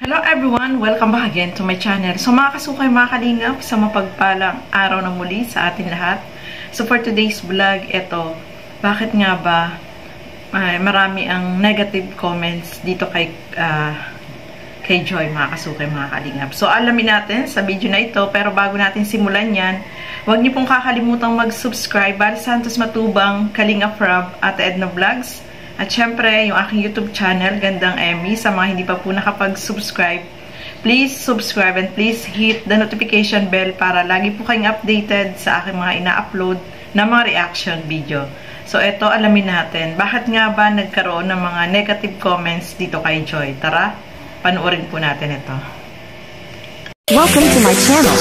Hello everyone! Welcome back again to my channel. So mga kasukay, mga kalingap, sa mapagpalang araw na muli sa atin lahat. So for today's vlog, eto, bakit nga ba marami ang negative comments dito kay Joy, mga kasukay, mga kalingap. So alamin natin sa video na ito, pero bago natin simulan yan, huwag niyo pong kakalimutang mag-subscribe. Bal Santos Matubang, Kalingap Rob, at Edna Vlogs. At syempre, yung aking YouTube channel, Gandang Emmy. Sa mga hindi pa po nakapag-subscribe, please subscribe and please hit the notification bell para lagi po kayong updated sa aking mga ina-upload na mga reaction video. So, eto, alamin natin. Bakit nga ba nagkaroon ng mga negative comments dito kay Joy? Tara, panuorin po natin ito. Welcome to my channel.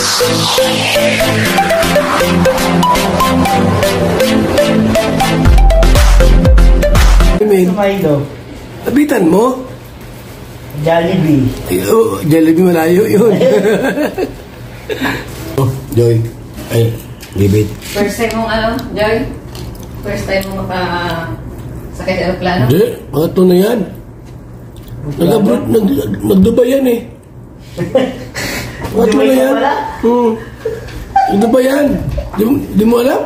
Abitan mo? Jollibee. Oh, Jollibee malayo yun. Oh, Joy. Ay, libit. First time mong Joy? First time mong sakay sa aeroplano? Hindi, pangatlo na yan. Nag-abroad, nag-Dubai yan eh. Pangatlo na yan. Nag-Dubai yan. Di mo alam?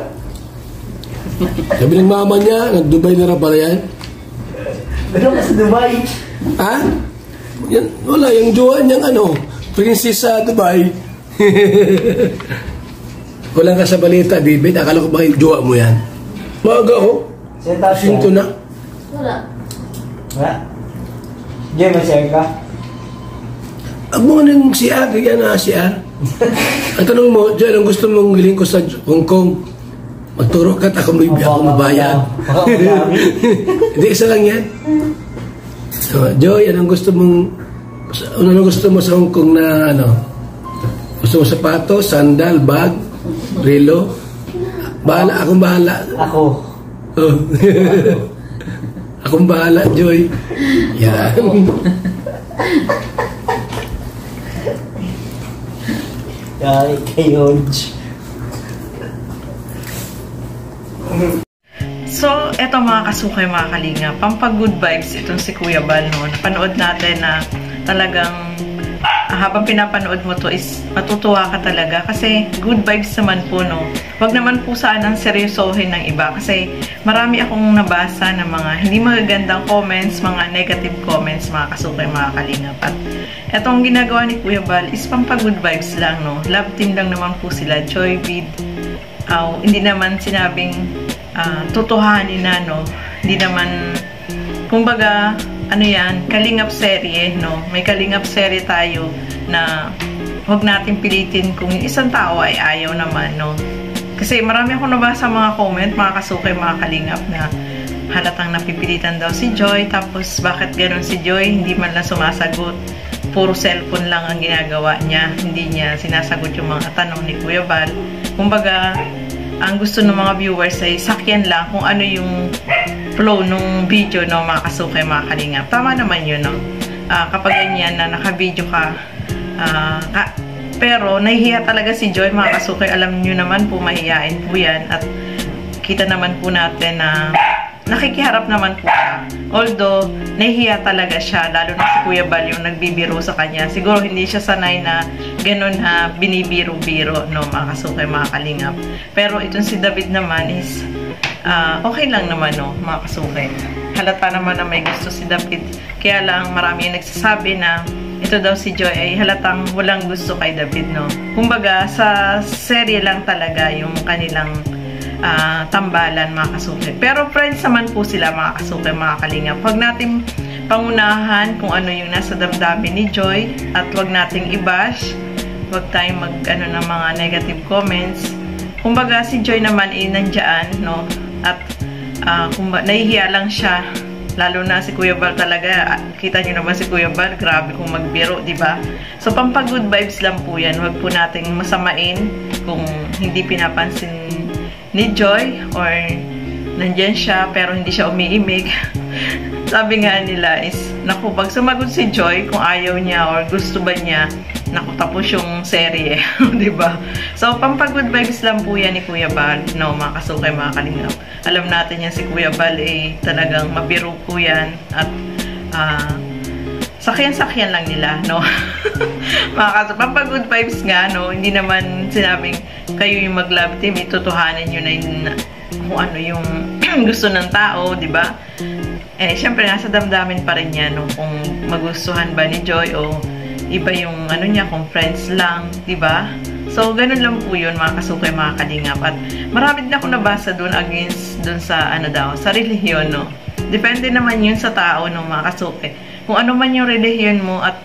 Sabi ng mama niya, nag-Dubai na rin pala yan. Ano ka sa Dubai? Ha? Yan, wala, yung jowa niyang princess sa Dubai. Walang ka sa balita, David. Akala ko ba yung jowa mo yan? Maaga oh. Sinto na. Wala. Wala? Diyan, masaya ka? Ang mga nang siya, kaya na siya. Ang tanong mo, Diyan, ang gusto mong giling ko sa Hong Kong? Magturo ka, ako mabayad. Hindi, isa lang yan. So, Joy, anong gusto mo sa Hong Kong na Gusto mo sapatos, sandal, bag, relo? Bahala, akong bahala. Ako. Oh. Akong bahala, Joy. Yan. Kayo. So, eto mga kasukay, mga kalinga, pampag-good vibes itong si Kuya Bal, no? Napanood natin na talagang habang pinapanood mo to is matutuwa ka talaga kasi good vibes naman po, no? Wag naman po sanang seryosohin ng iba kasi marami akong nabasa ng mga hindi magagandang comments, mga negative comments, mga kasukay, mga kalinga. At etong ginagawa ni Kuya Bal is pampag-good vibes lang, no? Love team lang naman po sila, Joy with hindi naman sinabing tutuhanin na, no? Hindi naman, kumbaga, yan, kalingap serye, no? May kalingap serye tayo na huwag natin pilitin kung isang tao ay ayaw naman, no? Kasi marami akong nabasa mga comment, mga kasukay, mga kalingap na halatang napipilitan daw si Joy, tapos bakit ganun si Joy? Hindi man lang sumasagot. Puro cellphone lang ang ginagawa niya. Hindi niya sinasagot yung mga tanong ni Kuya Bal. Kumbaga, ang gusto ng mga viewers ay sakyan lang kung ano yung flow ng video, no, mga kasukay, mga kalingap. Tama naman yun, no? Kapag ganyan na naka-video ka, pero nahihiya talaga si Joy, mga kasukay. Alam nyo naman po, mahihiyain po yan. At kita naman po natin na nakikiharap naman po siya. Although, nahihiya talaga siya, lalo na si Kuya Bal yung nagbibiro sa kanya. Siguro hindi siya sanay na ganun binibiro-biro, no, mga kasukay, mga kalingap. Pero itong si David naman is okay lang naman, no, mga kasukay. Halata naman na may gusto si David. Kaya lang marami yung nagsasabi na ito daw si Joy ay halatang walang gusto kay David, no. Kumbaga, sa serye lang talaga yung kanilang tambalan, mga kasukay. Pero friends naman po sila, mga kasukay, mga kalingap. Huwag natin pangunahan kung ano yung nasa damdamin ni Joy at huwag nating i-bash. Huwag tayong ng mga negative comments. Kumbaga, si Joy naman ay nandiyan, no? At nahihiya lang siya. Lalo na si Kuya Bal talaga. Kita nyo naman si Kuya Bal, grabe kung magbiro, diba? So, pampag-good vibes lang po yan. Huwag po nating masamain kung hindi pinapansin ni Joy or nandyan siya pero hindi siya umiimik. Sabi nga nila is, naku, pag sumagot si Joy kung ayaw niya or gusto ba niya, naku, tapos yung serye. Diba? So, pampag-good vibes lang po yan ni Kuya Bal, no, mga kasukay, mga kalingap. Alam natin yan si Kuya Bal, talagang mabiro po yan at sakyan lang nila, no? Pampag-good vibes nga, no? Hindi naman sinabing kayo yung mag-love team, itutuhanin nyo na yung, kung ano yung gusto ng tao, di ba? Eh, syempre, nasa damdamin pa rin yan, no? Kung magustuhan ba ni Joy o iba yung ano niya, kung friends lang, di ba? So, ganun lang po yun, mga kasukay, mga kalingap. At marami din ako nabasa dun against dun sa, ano daw, sa relihiyon, no? Depende naman yun sa tao, no, mga kasukay. Kung ano man yung relihiyon mo at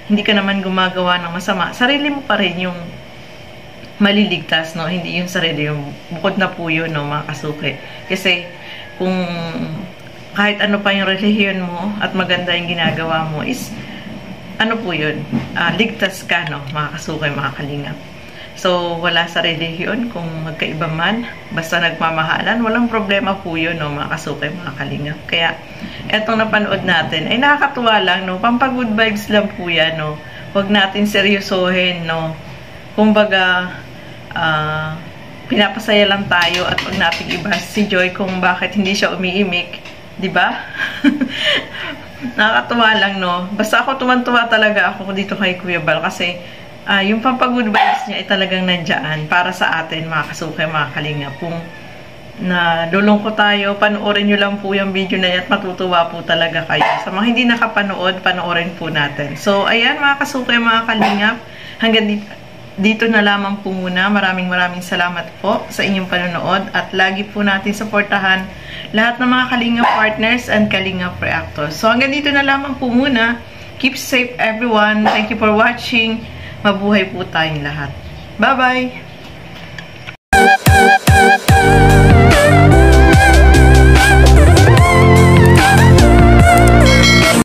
hindi ka naman gumagawa ng masama, sarili mo pa rin yung maliligtas, no? Hindi yung sarili, yung bukod na po yun, no, mga kasukay. Kasi, kung kahit ano pa yung relihiyon mo at maganda yung ginagawa mo is, ano po yun, ligtas ka, no, mga kasukay, mga kalingap. So, wala sa relihiyon, kung magkaiba man, basta nagmamahalan, walang problema po yun, no, mga kasukay, mga kalingap. Kaya, etong napanood natin, ay nakakatuwa lang, no, pampag-good vibes lang po yan, no. Huwag natin seryosohin, no. Kumbaga, pinapasaya lang tayo at huwag natin ibahas si Joy kung bakit hindi siya umiimik, di ba? Nakakatuwa lang, no. Basta ako tuwan-tuwa talaga ako dito kay Kuya Bal kasi yung pampag-good vibes niya ay talagang nandiyan para sa atin, mga kasukay, mga kalingap. Kung nalulungkot tayo, panoorin nyo lang po yung video na yan at matutuwa po talaga kayo. Sa mga hindi nakapanood, panoorin po natin. So, ayan, mga kasukay, mga kalingap, hanggang dito na lamang po muna. Maraming salamat po sa inyong panonood at lagi po natin supportahan lahat ng mga Kalingap partners and Kalingap reactors. So, hanggang dito na lamang po muna. Keep safe, everyone. Thank you for watching. Mabuhay po tayong lahat. Bye-bye!